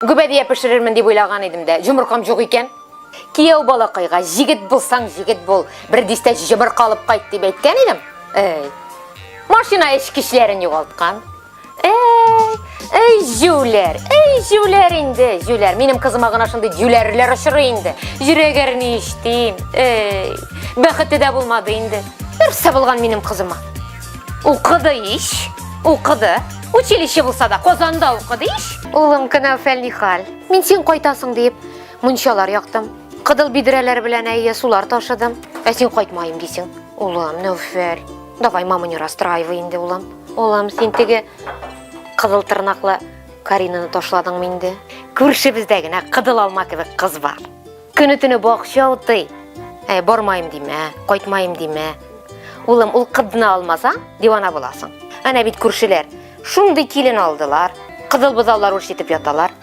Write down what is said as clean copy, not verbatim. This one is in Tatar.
Gübediye pişirirmin dep oylagan edim de, jumurkam jok eken. Kiyew balakayga jigit bulsaň jigit bol, bir diste jumurk alyp gaýt dep aýtgan edim. Maşina eşik işlerini yogaltkan. Ey jüler indi, jüler. Menim kızıma gına şunday jülerler aşırı indi. Yüregerini içtim. Bäheti de bulmadı indi. Birse bulgan menim kızıma. Okudu iş, okudu. Училище bulsa da, Kozanda okudu iş. Oğlum kınafel hal. Men sen koytasyň deyip, munçalar yaktım. Kıdıl bidireler bilen äýe sular taşıdım. Sen koytmayım diýsiň. Oğlum nöfer. Davay mamı ne расстраивай indi oğlum. Oğlum sen tege kızıl tırnaklı Karinаны taşladың mende. Körşübizdegine kıdıl almak gibi kız var. Künütünü bakşawdy. Barmayım dime, koytmayım dime. Oğlum ol kıdını almasa divana bolasың. Ana bit körşüler şunday kelin aldılar. Kızıl buzallar urşetip yatalar.